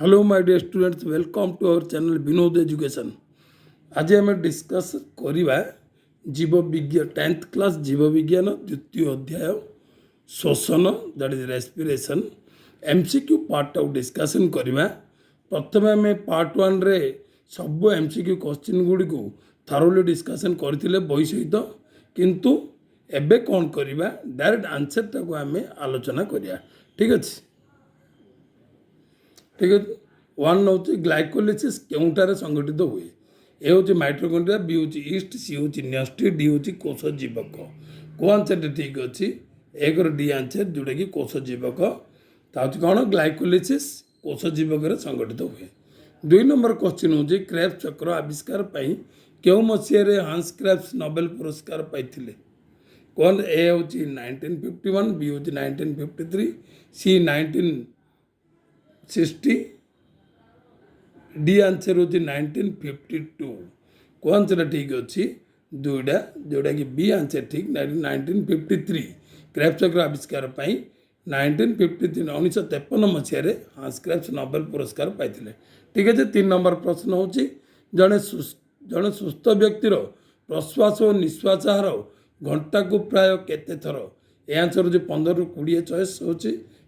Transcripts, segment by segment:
Hello my dear students, welcome to our channel Vinod education. आज आम discuss करवा जीव विज्ञान 10th क्लास जीव विज्ञान द्वितीय अध्याय श्वसन that is respiration MCQ part of discussion करवा। प्रथम आम पार्ट 1 रे सब एमसीक्यू क्वेश्चन गुड़ी को थारोली डिस्कशन करते बही सहित, किंतु एबे कौन करवा डायरेक्ट आंसर टाक आम आलोचना करिया। ठीक अच्छे, ठीक है। वन हूँ ग्लाइकोलिसिस केउंटारे संगठित हुए। ए हूँ माइटोकॉन्ड्रिया, बी हूँ ईस्ट, सी हूँ न्यष्टि, डी हूँ कोष जीवक। को आंसर ठीक अच्छी एक डी आंसर जोटा कि कोष जीवक। कौन ग्लाइकोलिसिस कोष जीवक संगठित हुए। 2 नंबर क्वेश्चन हूँ क्रेब्स चक्र आविष्कार क्यों मसीह हांस क्रेब्स नोबेल पुरस्कार पाई। कौन ए हूँ 1951, बी हूँ 1953, सी 1960, डी आंसर हूँ 1952। को आंसर ठीक अच्छी दुईटा जोटा कि बी आंसर ठीक 1953 क्रेब्स चक्र आविष्कार 1953 1953 मसीह हांस क्रेब्स नोबेल पुरस्कार पाई। ठीक है। 3 नंबर प्रश्न हूँ जड़े सुस्थ व्यक्तिर प्रश्वास और निश्वास हार घंटा को प्राय केते थर। ए आंसर हूँ 15 ରୁ 20 चॉइस हूँ,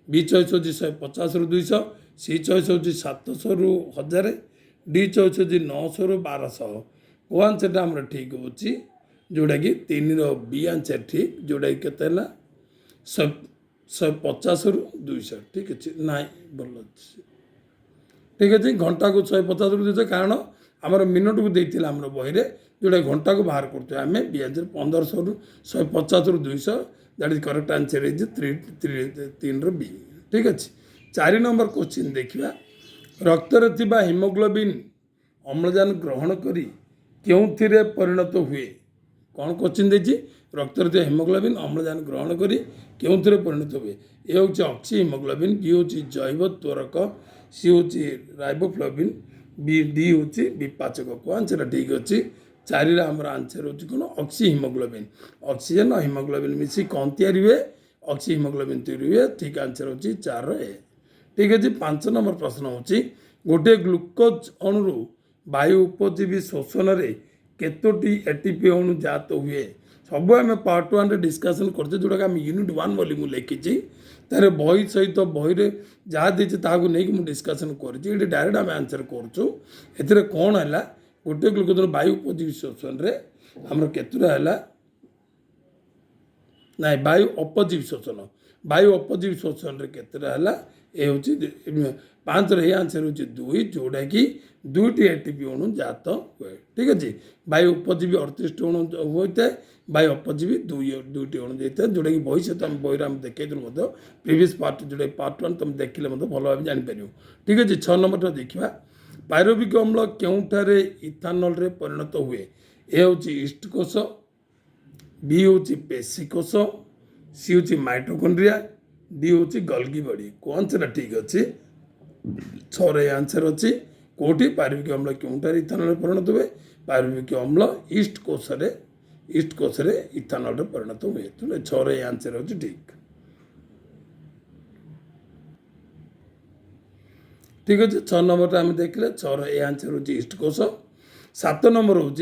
बी चॉइस हूँ 150 ରୁ 200, सी चॉइस हूँ 700 ରୁ 1000, डी चॉइस हूँ 900 ରୁ 1200। को आंसर आम ठीक हो जोटा कि 3 ର बी आंसर ठीक जोटा कि केते 150 ରୁ 200। ठीक अच्छे ना भल अच्छे, ठीक अच्छे। घंटा को 150 ରୁ 200 कारण आमर मिनट को देते आम बही जोटा घंटा को बाहर करते आम बी आंसर 1500 ରୁ 150 ରୁ 200 that is correct answer is 3 ର बी। ठीक अच्छे। 4 नंबर क्वेश्चन देखिए। रक्तरे थिबा हिमोग्लोबिन अम्लजान ग्रहण करी क्योंथिरे परिणत हुए। कौन क्वेश्चन देखिए रक्तरे थिबा हिमोग्लोबिन अम्लजान ग्रहण करी क्योंथिरे परिणत हुए। ए हूँ ऑक्सी हिमोग्लोबिन, बी हूँ जैव त्वरक, सी हूँ राइबोफ्लाविन, बी डी हूँ विपाचक। को आंसर ठीक अच्छी 4 आमर आंसर हूँ कौन ऑक्सी हिमोग्लोबिन। ऑक्सीजन और हिमोग्लोबिन मिसी कौन तैयारी हुए ऑक्सी हिमोग्लोबिन तैयारी हुए। ठीक आंसर हूँ 4 ए। ठीक है। 5 नंबर प्रश्न हूँ गोटे ग्लुकोज अणु वायु उपजीवी शोषण रे केतोटी एटीपी अणु जात हुए। सब आम पार्ट 1 रे डिस्कसन करते जोटा कि आम यूनिट 1 बोली मुझे लिखी तार बही सहित बही रे जहाँ देती नहीं मुझे डिस्कसन कर डायरेक्ट आम आंसर कर कौन है गोटे ग्लुकोज वायु उपजीवी शोषण रे आमर केतुरा है ना वायु अपजीवी शोषण, वायु अपजीवी शोषण रे केतुरा है ए हूँ 5 रे आंसर हूँ 2 जोटा कि 2टी एटीपी अणु जात हुए। ठीक अच्छे। वायु उपजीवी 38 अणु होता है, वायु अपजीवी 2टी अणु जाता है जोटा कि बही सहित बही आम देखी प्रीवियस पार्ट जोटा पार्ट 1 तुम देखिले भल भाव जापर। ठीक अच्छे। 6 नंबर देखा पायरुविक अम्ल क्योंठारे इथानल रे परिणत हुए। ए हूँ ईस्ट कोष, बी हूँ पेशी कोष, सी हूँ माइटोकॉन्ड्रिया, डी हूँ गल्गी बॉडी। को आंसर ठीक अच्छे 6 रे आंसर अच्छी कोटी पायरुविक अम्ल क्योंठारे इथानल रे परिणत हुए। पायरुविक अम्ल ईस्ट कोष रे इथानल रे परिणत हुए। तो 6 रे आंसर अच्छी ठीक। ठीक अच्छे। 6 नंबर आम देखले 6 रे आंसर हूँ ईस्ट कोष। 7 नंबर हूँ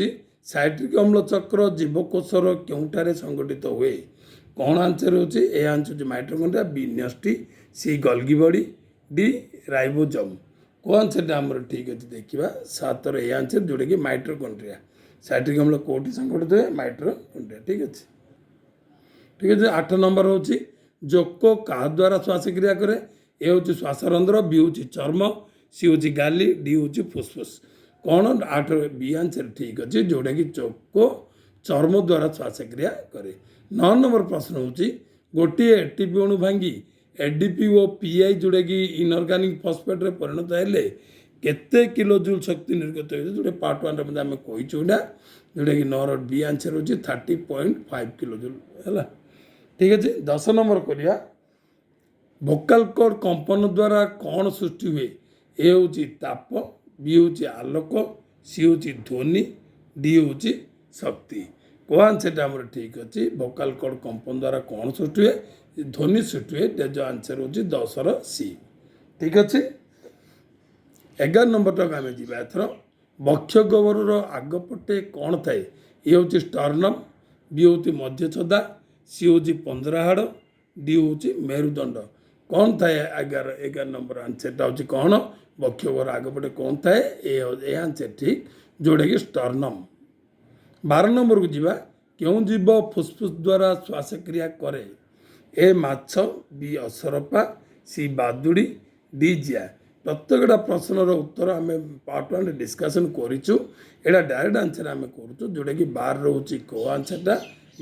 साइट्रिक अम्ल चक्र जीवकोषर क्योंठारे संगठित हुए। कौन आंसर हूँ ए आंसर माइटोकॉन्ड्रिया, बी न्यष्टि, C Golgi body, D ribosome. को आंसर आमर ठीक अच्छे देखा 7 रे आंसर जोटा कि माइटोकॉन्ड्रिया। साइट्रिक अम्ल कौटी संगठित हुए माइटोकॉन्ड्रिया। ठीक अच्छे। ठीक है। 8 नंबर हूँ जोक क्या द्वारा श्वासक्रिया करे। ए हूँ श्वासरंध्र, बी हूँ चर्म, सी हूँ गाली, डी हूँ फुसफुस। कौन 8 बी आंसर ठीक अच्छे जोटा कि चोक चर्म द्वारा श्वासक्रिया करे। 9 नंबर प्रश्न हूँ गोटे एटीपी अणु भांगी एडीपी और पीआई जोटा कि इनऑर्गेनिक फॉस्फेट रे परिणत हेले केते किलोजूल शक्ति निर्गत हो जोटा पार्ट 1 रे आम कही जोटा कि 9 बी आंसर हूँ 30.5 किलोजूल है। ठीक अच्छे। 10 नंबर करिया भोकाल कॉर्ड कंपन द्वारा कौन सृष्टि हुए। ए हूँ ताप, बी हूँ आलोक, सी हूँ ध्वनि, डी हूँ शक्ति। को आंसर आम ठीक अच्छे भोकाल कॉर्ड कंपन द्वारा कौन सृष्टि हुए ध्वनि सृष्टि हुए। जो आंसर हूँ 10 ର सी। ठीक अच्छे। 11 ନମ୍ବରଟାକୁ ଆମେ ଯିବା ଏଥର। ବକ୍ଷ ଗହ୍ୱରର ଆଗପଟେ କ'ଣ ଥାଏ? ଏ ହେଉଛି ଷ୍ଟର୍ନମ୍, ବି ହେଉଛି ମଧ୍ୟଛଦା, ସି ହେଉଛି ପନ୍ଦରା ହାଡ଼, ଡି ହେଉଛି ମେରୁଦଣ୍ଡ। କ'ଣ ଥାଏ 11 ନମ୍ବର ଆନ୍ସରଟା ହେଉଛି କ'ଣ? ବକ୍ଷ ଗହ୍ୱର ଆଗପଟେ କ'ଣ ଥାଏ? ଏ ଆନ୍ସର ଠିକ୍, ଯେଉଁଟାକି ଷ୍ଟର୍ନମ୍। 12 ନମ୍ବରକୁ ଯିବା। କେଉଁ ଜୀବ ଫୁସ୍ଫୁସ୍ ଦ୍ୱାରା ଶ୍ୱାସକ୍ରିୟା କରେ? ଏ ମାଛ, ବି ଅସରପା, ସି ବାଦୁଡ଼ି, ଡି ଜିଆ। ପ୍ରତ୍ୟେକଟା ପ୍ରଶ୍ନର ଉତ୍ତର ଆମେ ପାର୍ଟ 1ରେ ଡିସ୍କସନ୍ କରିଛୁ। ଏଇଟା ଡାଇରେକ୍ଟ ଆନ୍ସର ଆମେ କରୁଛୁ, ଯେଉଁଟାକି 12 ରହୁଛି କେଉଁ ଆନ୍ସରଟା?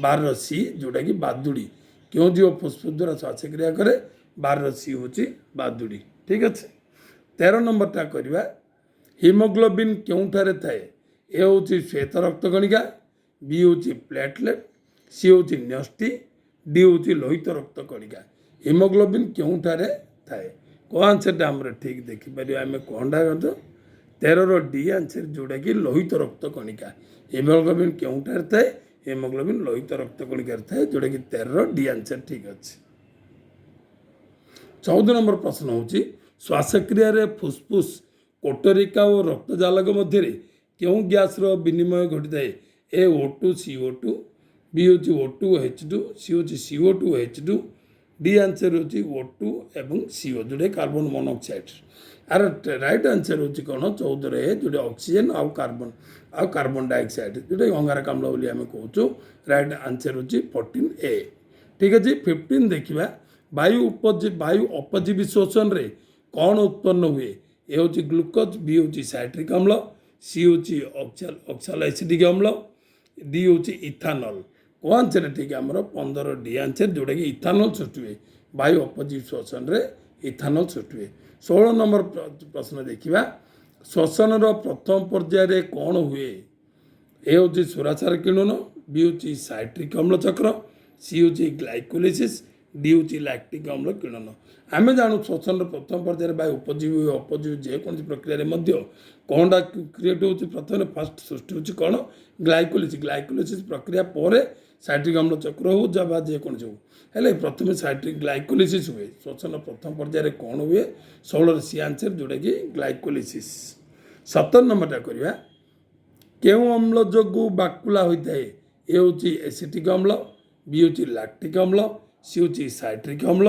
12ର ସି, ଯେଉଁଟାକି ବାଦୁଡ଼ି। କେଉଁ ଜୀବ ଫୁସ୍ଫୁସ୍ ଦ୍ୱାରା ଶ୍ୱାସକ୍ରିୟା କରେ? 12ର ସି ହେଉଛି ବାଦୁଡ଼ି। ଠିକ୍ ଅଛି। 13 ନମ୍ବରଟା କରିବା। ହିମୋଗ୍ଲୋବିନ୍ କେଉଁଠାରେ ଥାଏ? ଏ ହେଉଛି ଶ୍ୱେତ ରକ୍ତକଣିକା, ବି ହେଉଛି ପ୍ଲେଟଲେଟ୍, ସି ହେଉଛି ନ୍ୟଷ୍ଟି, ଡି ହେଉଛି ଲୋହିତ ରକ୍ତ କଣିକା। ହିମୋଗ୍ଲୋବିନ୍ କେଉଁଠାରେ ଥାଏ? କେଉଁ ଆନ୍ସରଟା ଆମର ଠିକ୍ ଦେଖିପାରିବା ଆମେ କ'ଣଟା କରୁଛୁ? 13ର ଡି ଆନ୍ସର, ଯେଉଁଟାକି ଲୋହିତ ରକ୍ତ କଣିକା। ହିମୋଗ୍ଲୋବିନ୍ କେଉଁଠାରେ ଥାଏ? ହିମୋଗ୍ଲୋବିନ୍ ଲୋହିତ ରକ୍ତ କଣିକାରେ ଥାଏ, ଯେଉଁଟାକି 13ର ଡି ଆନ୍ସର ଠିକ୍ ଅଛି। 14 ନମ୍ବର ପ୍ରଶ୍ନ ହେଉଛି ଶ୍ୱାସକ୍ରିୟାରେ ଫୁସ୍ଫୁସ୍, କୋଟରିକା ଓ ରକ୍ତଜାଲକ ମଧ୍ୟରେ କେଉଁ ଗ୍ୟାସ୍ର ବିନିମୟ ଘଟିଥାଏ? ଏ O2 CO2, ବି ହେଉଛି O2H2, ସି ହେଉଛି CO2H2, ଡି ଆନ୍ସର ହେଉଛି O2 ଏବଂ CO, ଯେଉଁଟା carbon monoxide. Are right answer ହେଉଛି କ'ଣ? 14ରେ ଏ, ଯେଉଁଟା ଅକ୍ସିଜେନ୍ ଆଉ କାର୍ବନ ଡାଇଅକ୍ସାଇଡ୍, ଯେଉଁଟାକି ଅଙ୍ଗାରକାମ୍ଳ ବୋଲି ଆମେ କହୁଛୁ। ରାଇଟ୍ ଆନ୍ସର ହେଉଛି 14A। ଠିକ୍ ଅଛି। 15 ଦେଖିବା। ବାୟୁ ଅପଜୀବୀ ଶୋଷଣରେ କ'ଣ ଉତ୍ପନ୍ନ ହୁଏ? ଏ ହେଉଛି ଗ୍ଲୁକୋଜ୍, ବି ହେଉଛି ସାଇଟ୍ରିକ୍ ଅମ୍ଳ, ସି ହେଉଛି ଅକ୍ସାଲୋଏସିଟିକ୍ ଅମ୍ଳ, ଡି ହେଉଛି ଇଥାନଲ୍। କେଉଁ ଆନ୍ସର ଠିକ୍? ଆମର 15 ଡି ଆନ୍ସର, ଯେଉଁଟାକି ଇଥାନଲ୍ ସୃଷ୍ଟି ହୁଏ। ବାୟୁ ଅପଜୀବୀ ଶୋଷଣରେ ଇଥାନଲ୍ ସୃଷ୍ଟି ହୁଏ। 16 ନମ୍ବର ପ୍ରଶ୍ନ ଦେଖିବା। ଶ୍ୱସନର ପ୍ରଥମ ପର୍ଯ୍ୟାୟରେ କ'ଣ ହୁଏ? ଏ ହେଉଛି ସ୍ୱରାସାର କିଣନ, ବି ହେଉଛି ସାଇଟ୍ରିକ୍ ଅମ୍ଳ ଚକ୍ର, ସି ହେଉଛି ଗ୍ଲାଇକୋଲିସିସ୍, ଡି ହେଉଛି ଲାକ୍ଟିକ୍ ଅମ୍ଳ କିଣନ। ଆମେ ଜାଣୁ ଶ୍ୱସନର ପ୍ରଥମ ପର୍ଯ୍ୟାୟରେ ବାୟୁ ଉପଜୀବୀ ଓ ଅପଜୀବୀ ଯେକୌଣସି ପ୍ରକ୍ରିୟାରେ ମଧ୍ୟ କ'ଣଟା କ୍ରିଏଟ୍ ହେଉଛି? ପ୍ରଥମେ ଫାଷ୍ଟ ସୃଷ୍ଟି ହେଉଛି କ'ଣ? ଗ୍ଲାଇକୋଲିସିସ୍ ପ୍ରକ୍ରିୟା ପରେ ସାଇଟ୍ରିକ୍ ଅମ୍ଳ ଚକ୍ର ହେଉ ବା ଯେକୌଣସି ହେଉ, ହେଲେ ପ୍ରଥମେ ଗ୍ଲାଇକୋଲିସିସ୍ ହୁଏ। ଶ୍ୱସନ ପ୍ରଥମ ପର୍ଯ୍ୟାୟରେ କ'ଣ ହୁଏ? 16ର ସି ଆନ୍ସର, ଯେଉଁଟାକି ଗ୍ଲାଇକୋଲିସିସ୍। 17 ନମ୍ବରଟା କରିବା। କେଉଁ ଅମ୍ଳ ଯୋଗୁଁ ବାକୁଲା ହୋଇଥାଏ? ଏ ହେଉଛି ଏସିଟିକ୍ ଅମ୍ଳ, ବି ହେଉଛି ଲାକ୍ଟିକ୍ ଅମ୍ଳ, ସି ହେଉଛି ସାଇଟ୍ରିକ୍ ଅମ୍ଳ,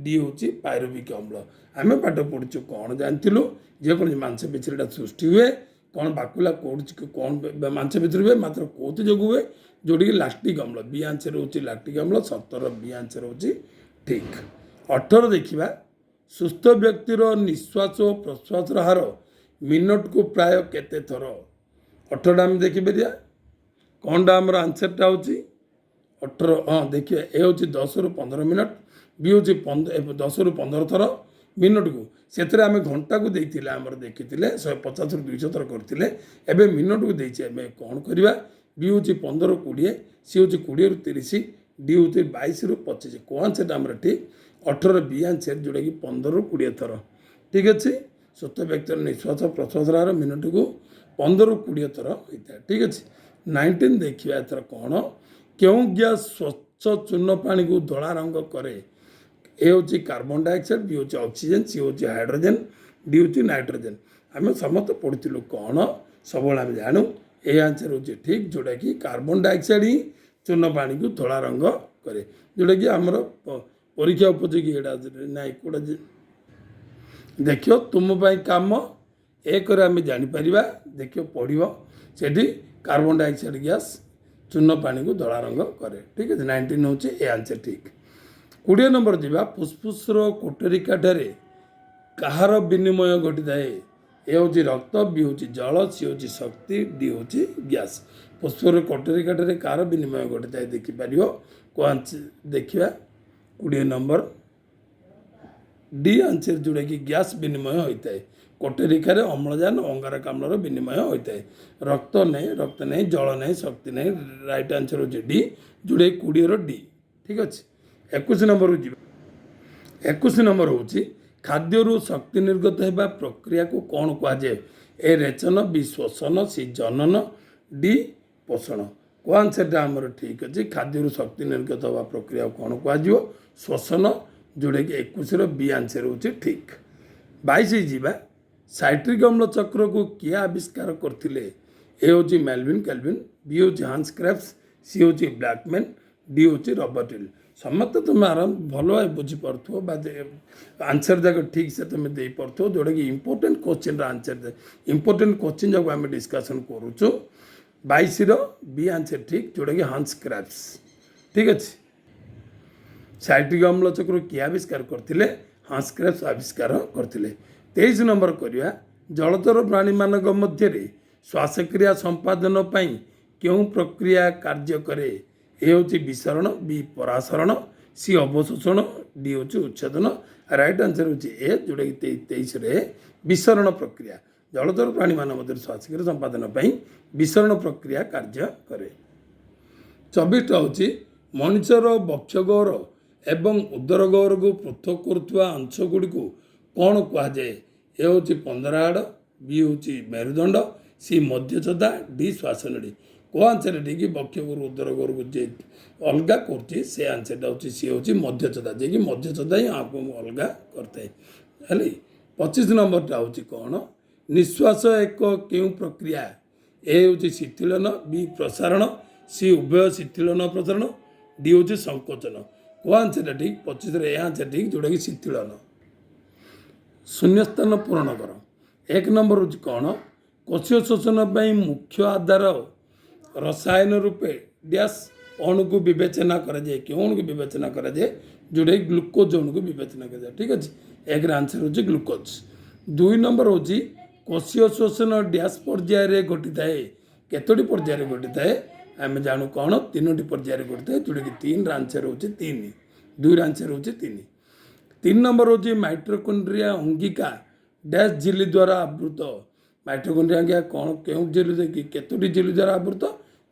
ଡି ହେଉଛି ପାଇରୁବିକ୍ ଅମ୍ଳ। ଆମେ ପାଠ ପଢ଼ିଛୁ, କ'ଣ ଜାଣିଥିଲୁ? ଯେକୌଣସି ମାଂସପେଶୀରେ ଏଇଟା ସୃଷ୍ଟି ହୁଏ। କ'ଣ ବାକୁଲା କେଉଁଠି କ'ଣ ମାଂସପେଶୀରେ ହୁଏ? ମାତ୍ର କେଉଁଥି ଯୋଗୁଁ ହୁଏ? ଯେଉଁଠିକି ଲାକ୍ଟିକ୍ ଅମ୍ଳ। ବି ଆନ୍ସର ହେଉଛି ଲାକ୍ଟିକ୍ ଅମ୍ଳ। 17ର ବି ଆନ୍ସର ହେଉଛି ଠିକ୍। 18 ଦେଖିବା। ସୁସ୍ଥ ବ୍ୟକ୍ତିର ନିଶ୍ୱାସ ଓ ପ୍ରଶ୍ୱାସର ହାର ମିନିଟକୁ ପ୍ରାୟ କେତେ ଥର? 18ଟା ଆମେ ଦେଖିପାରିବା। କ'ଣଟା ଆମର ଆନ୍ସରଟା ହେଉଛି? 18, ହଁ ଦେଖିବା। ଏ ହେଉଛି 10ରୁ 15 ମିନିଟ୍, ବି ହେଉଛି 10ରୁ 15 ଥର ମିନିଟକୁ। ସେଥିରେ ଆମେ ଘଣ୍ଟାକୁ ଦେଇଥିଲେ, ଆମର ଦେଖିଥିଲେ 150ରୁ 200 ଥର କରିଥିଲେ। ଏବେ ମିନିଟକୁ ଦେଇଛେ। ଆମେ କ'ଣ କରିବା? ବି ହେଉଛି 15ରୁ 20, ସି ହେଉଛି 20ରୁ 30, ଡି ହେଉଛି 22ରୁ 25। କେଉଁ ଆନ୍ସରଟା ଆମର ଠିକ୍? 18ର ବି ଆନ୍ସର, ଯେଉଁଟାକି 15ରୁ 20 ଥର। ଠିକ୍ ଅଛି। ସୁସ୍ଥ ବ୍ୟକ୍ତିର ନିଶ୍ୱାସ ପ୍ରଶ୍ୱାସର ହାର ମିନିଟକୁ 15ରୁ 20 ଥର ହୋଇଥାଏ। ଠିକ୍ ଅଛି। 19 ଦେଖିବା ଏଥର କ'ଣ? କେଉଁ ଗ୍ୟାସ୍ ସ୍ୱଚ୍ଛ ଚୂନ ପାଣିକୁ ଧଳା ରଙ୍ଗ କରେ? ଏ ହେଉଛି କାର୍ବନ ଡାଇଅକ୍ସାଇଡ୍, ବି ହେଉଛି ଅକ୍ସିଜେନ୍, ସି ହେଉଛି ହାଇଡ୍ରୋଜେନ୍, ଡି ହେଉଛି ନାଇଟ୍ରୋଜେନ୍। ଆମେ ସମସ୍ତେ ପଢ଼ିଥିଲୁ କ'ଣ? ସବୁବେଳେ ଆମେ ଜାଣୁ ଏ ଆନ୍ସର ହେଉଛି ଠିକ୍, ଯେଉଁଟାକି କାର୍ବନ ଡାଇଅକ୍ସାଇଡ୍ ହିଁ ଚୂନ ପାଣିକୁ ଧଳା ରଙ୍ଗ କରେ, ଯେଉଁଟାକି ଆମର ପରୀକ୍ଷା ଉପଯୋଗୀ। ଏଇଟା ନାଇଁ କେଉଁଟା ଦେଖିବ ତୁମ ପାଇଁ କାମ 1ରେ ଆମେ ଜାଣିପାରିବା। ଦେଖିବ ପଢ଼ିବ, ସେଠି କାର୍ବନ ଡାଇଅକ୍ସାଇଡ୍ ଗ୍ୟାସ୍ ଚୂନ ପାଣିକୁ ଧଳା ରଙ୍ଗ କରେ। ଠିକ୍ ଅଛି। 19 ହେଉଛି ଏ ଆନ୍ସର ଠିକ୍। 20 ନମ୍ବର ଯିବା। ଫୁସ୍ଫୁସ୍ର କୋଟରିକାଠାରେ କାହାର ବିନିମୟ ଘଟିଥାଏ? ଏ ହେଉଛି ରକ୍ତ, ବି ହେଉଛି ଜଳ, ସି ହେଉଛି ଶକ୍ତି, ଡି ହେଉଛି ଗ୍ୟାସ୍। ଫୁସ୍ଫୁସ୍ର କୋଟରିକାଠାରେ କାହାର ବିନିମୟ ଘଟିଥାଏ ଦେଖିପାରିବ। ଦେଖିବା 20 ନମ୍ବର ଡି ଆନ୍ସର, ଯେଉଁଟାକି ଗ୍ୟାସ୍ ବିନିମୟ ହୋଇଥାଏ। କୋଟରିକାରେ ଅମ୍ଳଜାନ ଓ ଅଙ୍ଗାରକାମ୍ଳର ବିନିମୟ ହୋଇଥାଏ। ରକ୍ତ ନାହିଁ, ଜଳ ନାହିଁ, ଶକ୍ତି ନାହିଁ। ରାଇଟ୍ ଆନ୍ସର ହେଉଛି ଡି, ଯେଉଁଟାକି 20ର ଡି। ଠିକ୍ ଅଛି। 21 ନମ୍ବରକୁ ଯିବା। 21 ନମ୍ବର ହେଉଛି ଖାଦ୍ୟରୁ ଶକ୍ତି ନିର୍ଗତ ହେବା ପ୍ରକ୍ରିୟାକୁ କ'ଣ କୁହାଯାଏ? ଏ ରେଚନ, ବି ଶ୍ୱସନ, ସି ଜନନ, ଡି ପୋଷଣ। କେଉଁ ଆନ୍ସରଟା ଆମର ଠିକ୍ ଅଛି? ଖାଦ୍ୟରୁ ଶକ୍ତି ନିର୍ଗତ ହେବା ପ୍ରକ୍ରିୟାକୁ କ'ଣ କୁହାଯିବ? ଶ୍ୱସନ, ଯେଉଁଟାକି 21ର ବି ଆନ୍ସର ହେଉଛି ଠିକ୍। 22 ଯିବା। साइट्रिक अम्ल चक्र को किए आविष्कार करथिले ए होची मेल्विन केल्विन बी होची हांस क्रेब्स सी होची ब्लैकमैन डी होची रॉबर्ट हिल समस्त तुम आराम भल भाई बुझीपु आंसर जाक ठीक से तुम दे पार्थो जोटा कि important question answer important question जाक आम डिस्कसन करूँ 22 बी आंसर ठीक जोटा कि हांस क्रेब्स ठीक अच्छे साइट्रिक अम्ल चक्र किए आविष्कार करथिले हांस क्रेब्स आविष्कार करथिले 23 नंबर करिया जलचर प्राणी मानक मध्य श्वासक्रिया संपादन पई क्यों प्रक्रिया कार्य करे ए होची विसरण बी परासरण सी अवशोषण डी होची उच्छेदन राइट आंसर होची ए जोटा कि 23 रे विसरण प्रक्रिया जलचर प्राणी मान मध्य श्वासक्रिया संपादन पई विसरण प्रक्रिया कार्य करे 24 होची मनुष्यर वक्षगौर एवं उदर गौर को पृथक करुवा अंश गुड़ी को कौन कहुए ए हूँ 15 हाड़ बी हूँ मेरुदंड सी मध्यचदा डी श्वासनड़ी को आंसर ठीक वक्षगौर उदर गौर को जे अलग कर से आंसर हूँ सी हूँ मध्यचदा जे कि मध्यचदा ही आपको अलग करता है 25 नंबर हूँ कौन निश्वास एक क्यों प्रक्रिया ए हूँ शिथिलन बी प्रसारण सी उभय शिथिलन प्रसारण डी हूँ संकोचन को आंसर ठीक 25 रे आंसर ठीक जोटा कि शिथिलन शून्य स्थान पूरण कर 1 नंबर हूँ कौन कोशीय शोषण पर मुख्य आधार रसायन रूपे डैश अणु को विवेचना कराए क्यों अणु को विवेचना कराए जोटा कि ग्लुकोज अणु को विवेचना कराए ठीक अच्छे 1 आंसर हूँ ग्लुकोज 2 नंबर हूँ कोशीय शोषण डैश पर्याय घटी थाए केतोटी पर्याय घटी थाए आम जानू कौन 3टी पर्याय घटी थाए जोटा कि 3 आंसर हूँ 3 2 आंसर हूँ 3 नंबर हूँ माइट्रोकॉन्ड्रिया अंगिका डैश झिल्ली द्वारा आवृत माइट्रोकॉन्ड्रिया अंगिका कौन क्यों झिल्ली केतोटी झिल्ली द्वारा आवृत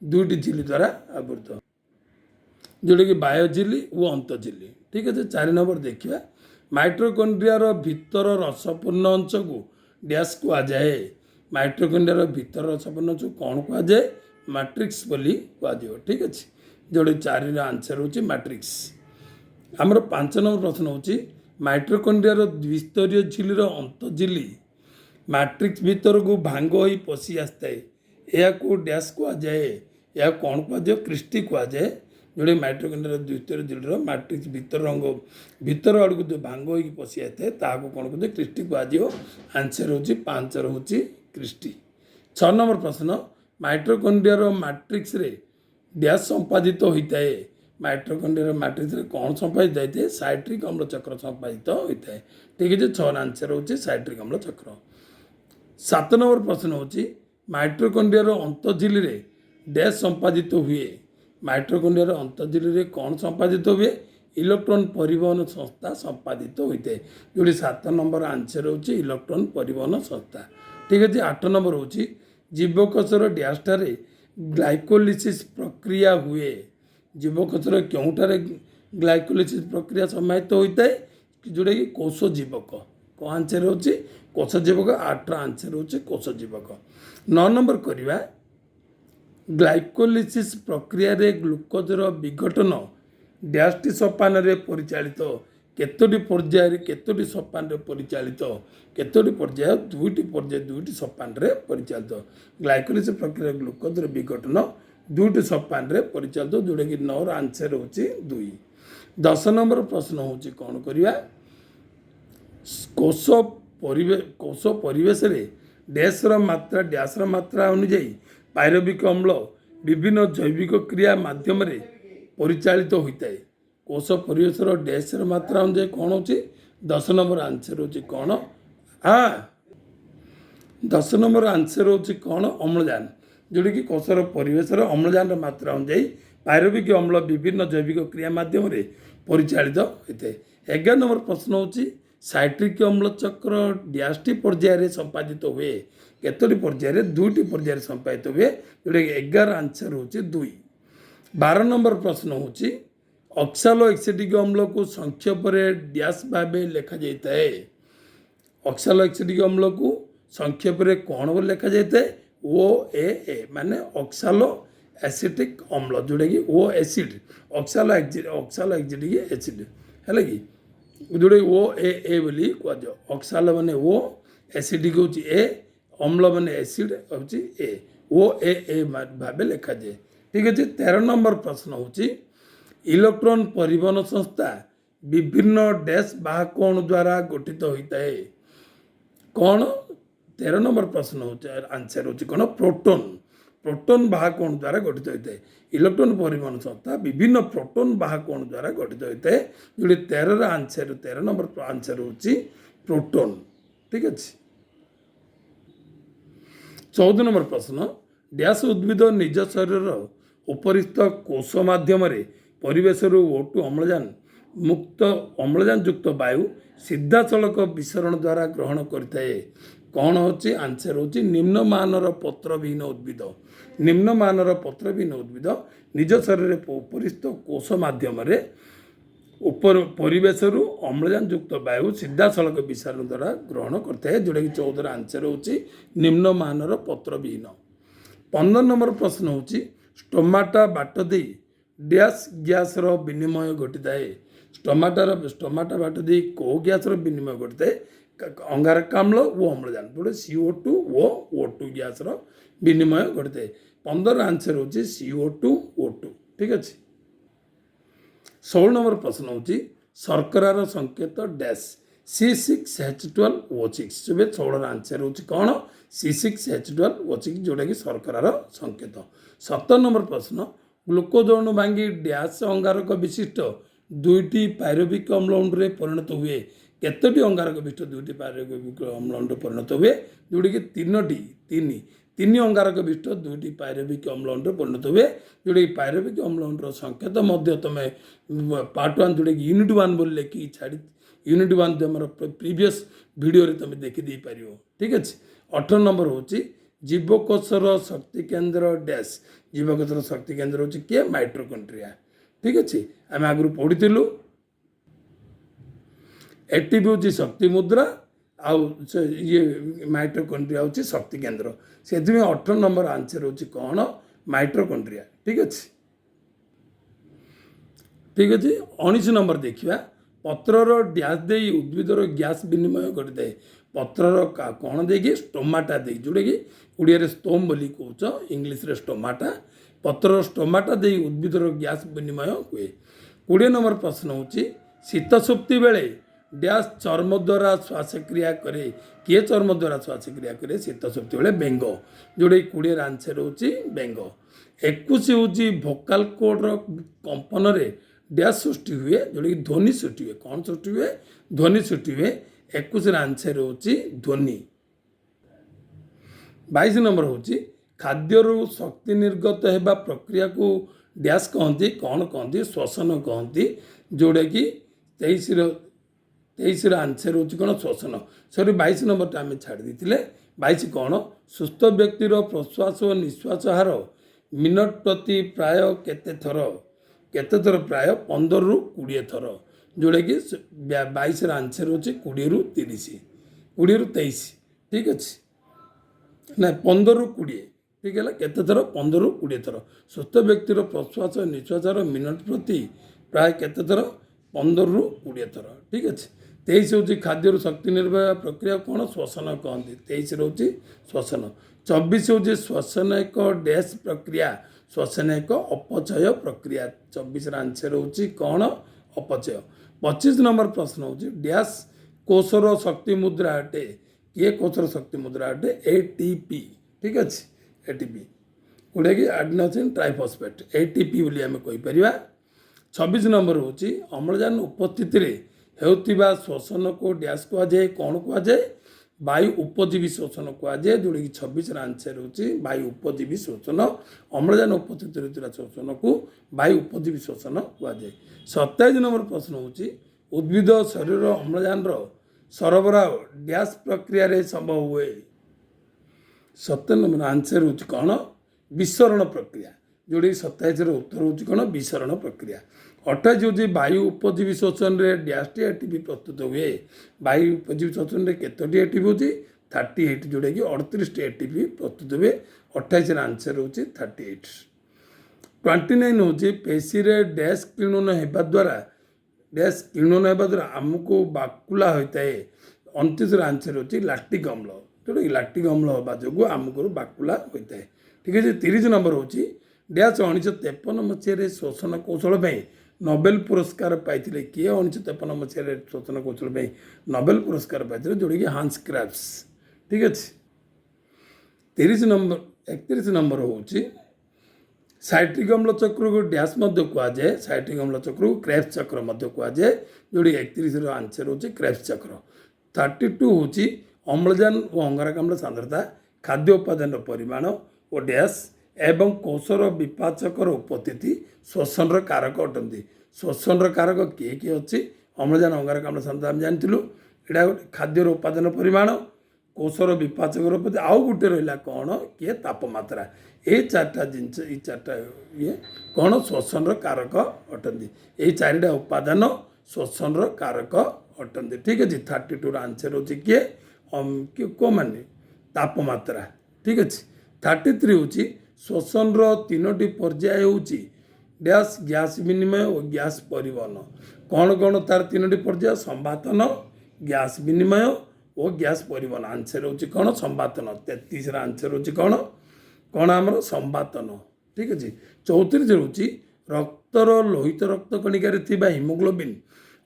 2टी झिल्ली द्वारा आवृत जोटा कि बाह्य झिल्ली और अंत झिल्ली ठीक है 4 नंबर देखिए माइट्रोकॉन्ड्रिया भितर रसपूर्ण अंश को डैश कहुए माइट्रोकॉन्ड्रिया भितर रसपूर्ण अंश कौन कहुए मैट्रिक्स बोली कहुए ठीक अच्छे जोड़े 4 आंसर हूँ मैट्रिक्स आमर 5 नंबर प्रश्न हूँ माइट्रोकॉन्ड्रिया द्विस्तरीय झिल्लीर अंत झिल्ली मैट्रिक्स भीतर को भांग हो पशि आसता है यह डैश कहुए यह कौन कहुए क्रिस्टी कहुए जोड़े माइट्रोकॉन्ड्रिया द्विस्तरीय झिल्लीर मैट्रिक्स भीतर रंग भीतर आड़ को जो भांग हो पशि आसता है कौन कहुए क्रिस्टी कहुए आंसर हूँ 5 हूँ क्रिस्टी 6 नंबर प्रश्न माइट्रोकॉन्ड्रिया मैट्रिक्स रे डैश संपादित होता है माइट्रोकॉन्ड्रिया मैट्रिक्स रे कौन संपादित होता है साइट्रिक अम्ल चक्र संपादित होता है ठीक है 6 आंसर हूँ साइट्रिक अम्ल चक्र 7 नंबर प्रश्न हूँ माइट्रोकॉन्ड्रिया अंत झिल्ली रे डैश संपादित हुए माइट्रोकॉन्ड्रिया अंत झिल्ली रे कौन संपादित हुए इलेक्ट्रॉन परिवहन संस्था संपादित होता है जोड़ी 7 नंबर आंसर हूँ इलेक्ट्रॉन परिवहन संस्था ठीक है 8 नंबर हूँ जीवकोशर डैशटार ग्लाइकोलिसिस प्रक्रिया हुए जीवकोशर क्योंठार ग्लाइकोलिसिस प्रक्रिया समाहित होता है जोटा कि कोष जीवक को आंसर हूँ कोष जीवक 8 आंसर हूँ कोष जीवक 9 नंबर करवा ग्लाइकोलिसिस प्रक्रिया रे ग्लुकोजर विघटन डैशटी सोपान रे परिचालित केतोटी पर्याय केतोटी सोपान रे परिचालित केतोटी पर्याय 2टी पर्याय 2टी सोपान रे परिचालित ग्लाइकोलिसिस प्रक्रिया ग्लुकोज रे विघटन 2टी सोपान रे परिचालित जोटा कि 9 आंसर होची 2 10 नंबर प्रश्न होची कौन करिया कोष परिवेश रे डैश र मात्रा अनुଯାयी पायरबिक अम्ल विभिन्न जैविक क्रिया माध्यम रे परिचालित होता है कोष परिवेश डैश मात्रा अनुଯାयी कौन हो 10 नंबर आंसर हूँ कौन हाँ 10 नंबर आंसर हूँ कौन अम्लजान जोटा कि कोषर परिवेश अम्लजान मात्रा अनुଯାयी पायरबिक अम्ल विभिन्न जैविक क्रिया माध्यम रे परिचालित होता है 11 नंबर प्रश्न हूँ साइट्रिक अम्ल चक्र डैशटी पर्याय संपादित हुए केतोटी पर्याय 2टी पर्याय संपादित हुए जोटा कि 11 आंसर हूँ 2 12 नंबर प्रश्न हूँ ऑक्सालो एक्सेटिक अम्ल को संक्षेप डैश भाव लिखा जाता है ऑक्सालो एक्सेटिक अम्ल को संक्षेप कौन लिखा जाता है OAA माने ऑक्सालो एसिटिक अम्ल जोटा कि ओ एसिड ऑक्सालो एक्सेटिक एसिड है कि जोटा OAA बोली कहुए ऑक्सालो माने ओ एसिडिक हूँ ए, अम्ल माने एसिड हूँ ए, ओ ए भाव लिखा जाए। ठीक अच्छे। 13 नंबर प्रश्न हूँ इलेक्ट्रॉन परिवहन संस्था विभिन्न डैश वाहक अणु द्वारा गठित होता है कौन। 13 नंबर प्रश्न हो आंसर हो कौन प्रोटोन। प्रोटोन वाहक अणु द्वारा गठित होता है। इलेक्ट्रॉन परिवहन संस्था विभिन्न प्रोटोन वाहक अणु द्वारा गठित होता है जो 13 आंसर 13 नंबर आंसर हो प्रोटोन। ठीक अच्छे। 14 नंबर प्रश्न डैश उद्भिद निज शरीर उपरिस्थ कोष माध्यम परिवेश O2 अम्लजान मुक्त अम्लजान युक्त वायु सीधा सड़क विसरण द्वारा ग्रहण करते कौन होची आंसर होची निम्नमानर पत्रविहीन उद्भिद। निम्नमानर पत्रविहीन उद्भिद निज शरीर उपरिस्थ कोष माध्यम परिवेश अम्लजान युक्त वायु सीधा सड़क विसरण द्वारा ग्रहण करते हैं जोटा कि 14 आंसर होची निम्नमानर पत्रविहीन। 15 नंबर प्रश्न होची स्टोमाटा बाट दे डैश गैस विनिमय घटी है। स्टोमाटा बाट दे को गैस विनिमय घटी है अंगारकाम्ल वो अम्लजान जोड़े CO2 वो O2 गैस विनिमय घटी है। 15 आंसर होची CO2 O2। ठीक अच्छे। 16 नंबर प्रश्न होची शर्करार संकेत डैश C6H12O6 जो 16 आंसर होची कौन C6H12O6 जोटा कि शर्करार संकेत। 17 नंबर प्रश्न ग्लूकोज अणु भांगी डैश अंगारक विशिष्ट दुईटी पायरुविक अम्ल अणु परिणत हुए केतोटी अंगारक विशिष्ट दुईटी पायरुविक अम्ल अणु परिणत हुए जोटा कि तीन अंगारक विशिष्ट दुईटी पायरुविक अम्ल अणु परिणत हुए जोटा कि पायरुविक अम्ल अणुर संकेत तुम पार्ट 1 जोटा कि यूनिट 1 बोल लिखी छाड़ी यूनिट 1 तुम प्रीवियस वीडियो रे तुम देखी पार। ठीक अच्छे। 18 नंबर होची जीवकोशर शक्ति केन्द्र डैश जीवकोशर शक्ति केन्द्र होची किए माइटोकॉन्ड्रिया। ठीक अच्छे। आम आगु पढ़ीलु एटी भी हूँ शक्ति मुद्रा आउ ये माइटोकॉन्ड्रिया हूँ शक्ति केन्द्र से 18 नंबर आंसर होची कौन माइटोकॉन्ड्रिया। ठीक अच्छे। ठीक अच्छे। 19 नंबर देखिए पत्रर डैश दे उद्भिदर गैस विनिमय घटी है पत्रर कौन देगी स्टोमाटा दे जोटा कि ओडिया स्टोम बोली कौच इंग्लीश रे स्टोमाटा पत्रर स्टोमाटा दे उद्भिदर गैस विनिमय हुए। 20 नंबर प्रश्न होची शीत सुप्ति बेले डैश चर्म द्वारा श्वासक्रिया करे किए चर्म द्वारा श्वासक्रिया करे शीत सुप्ति बेले बेंग जोटा कि 20 आंसर होची बेंग। 21 होची भोकाल कोड कंपन डैश सृष्टि हुए जोटा कि ध्वनि सृष्टि हुए कौन सृष्टि हुए ध्वनि सृष्टि हुए 21 आंसर होची ध्वनि। 22 नंबर होची खाद्यर शक्ति निर्गत होगा प्रक्रिया को डैश कहती कौन कहती श्वसन कहती जोटा कि 23 आंसर होची कौन श्वसन। सॉरी 22 नंबर आम छाड़ देते 22 कौन सुस्थ व्यक्तिर प्रश्वास और निश्वास हार मिनट प्रति प्राय केते थर प्राय 15 ରୁ 20 थर जोटा कि 22 आंसर होची 20 ରୁ 30 20 ରୁ 23। ठीक अच्छे ना 15 ରୁ 20 ठीक है केते थर 15 ରୁ 20 थर सुस्थ व्यक्तिर प्रश्वास निश्वास मिनट प्रति प्राय केते थर 15 ରୁ 20 थर। ठीक अच्छे। 23 होची खाद्य शक्ति निर्वाह प्रक्रिया कौन श्वसन कहती 23 होची श्वसन। 24 होची श्वसन एक डैश प्रक्रिया श्वसन एक अपचय प्रक्रिया 24 आंसर होची कौन अपचय। 25 नंबर प्रश्न होची डैश कोशर शक्ति मुद्रा अटे किए कोशर शक्ति मुद्रा अटे ATP। ठीक अच्छे। ATP गोटे कि एडिनोसिन ट्राइफॉस्फेट ATP बोली आम कहीपर। 26 नंबर होची अम्लजान उपस्थिति रे हेउतिबा श्वसन को डैश कह जाए कौन कह जाए वायु उपजीवी शोषण कह जाए जोटा कि 26 आंसर होची वायु उपजीवी शोषण अम्लजान उपस्थित होता शोषण को वायु उपजीवी शोषण कह जाए। 27 नंबर प्रश्न होची उद्भिद शरीर अम्लजान सरबराह डैश प्रक्रिया संभव हुए 27 नंबर आंसर होची कौन विसरण प्रक्रिया जोड़ी 27 उत्तर होची कौन विसरण प्रक्रिया। 28 होची वायु उपजीवी शोषण रे डैश टी ATP प्रस्तुत हुए वायु उपजीवी शोषण रे केतोटी ATP होची 38 जोड़ा कि 38 ATP प्रस्तुत हुए 28 आंसर होची 38। 29 होची पेशी रे डैश किण्वन हेबा द्वारा आमको बाकुला होता है 29 आंसर होची लैक्टिक अम्ल जोटा कि लैक्टिक अम्ल होगा जो आमको बाकुला होता है। ठीक है 30 नंबर होची डैश 1953 मसीह शोषण कौशल नोबेल पुरस्कार पाई किए 1953 मसीह शोषण कौशल नोबेल पुरस्कार पाई जोड़ा कि हांस क्राफ्ट्स। ठीक अच्छे 30 नंबर 31 नंबर होची साइट्रिक अम्ल चक्र को डैश कहुए साइट्रिक अम्ल चक्र को क्रेब्स चक्र कहुए जोड़ी 31 आंसर होची क्रेब्स चक्र। 32 होची अम्लजान और अंगारकाम्ल सांद्रता खाद्य उपादान परिमाण और डैश एवं कोशर विपाचकर उपस्थिति शोषण कारक अटंती। शोषण कारक किए किए अच्छी अम्लजान अंगारकाम्ल सांद्रता आम जानूँ यहाँ गोटे खाद्य उपादान परिमाण कोशर विपाचकर उपस्थिति आउ गोटे रहा कौन किए तापमात्रा ये चार्टा जिनस ये चार्टा ये कौन शोषण कारक अटंती ये चारिटा उपादान शोषण कारक अटंती। ठीक अच्छे 32 आंसर होची किए को माने तापमात्रा। ठीक अच्छे 33 होची शोषण तीनोटी पर्याय होची डैश गैस विनिमय और गैस परिवहन कौन कौन तार तीनोटी पर्याय संवातन गैस विनिमय और गैस परिवहन आंसर होची कौन संवातन। 33 आंसर होची कौन कौन आमर संवातन। ठीक अच्छे 34 होची रक्तर लोहित रक्त कणिकार हिमोग्लोबिन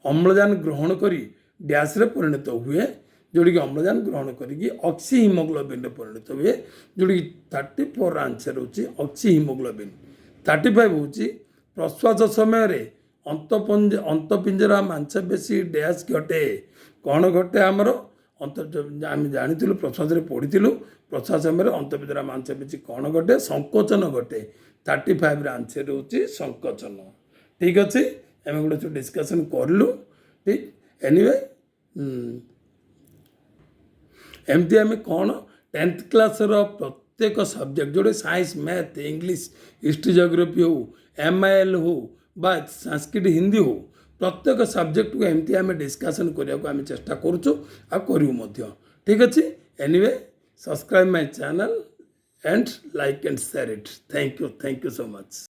अम्लजान ग्रहण करी डैश रे परिणत हुए जोड़ी अम्लजान ग्रहण करी ऑक्सी हिमोग्लोबिन परिणत हुए जोड़ी 34 आंसर होची ऑक्सी हिमोग्लोबिन। 35 होची प्रश्वास समय अंतपिंजरा मांसपेशी डैश घटे कौन घटे आमर आम जानी प्रश्वास पढ़ी प्रश्वास समय अंतपिंजरा मांसपेशी कौन घटे संकोचन घटे। 35 आंसर होची संकोचन। ठीक अच्छे आम गोटे डिस्कसन करलु। ठीक एनीवे एमती आम कौन 10th क्लास प्रत्येक सब्जेक्ट जोड़े science math English history geography हो MIL हो बा संस्कृत हिंदी हो प्रत्येक सब्जेक्ट को एमती आम डिस्कसन करने चेष्टा करूँ। ठीक अच्छे anyway subscribe my channel and like and share it. Thank you so much.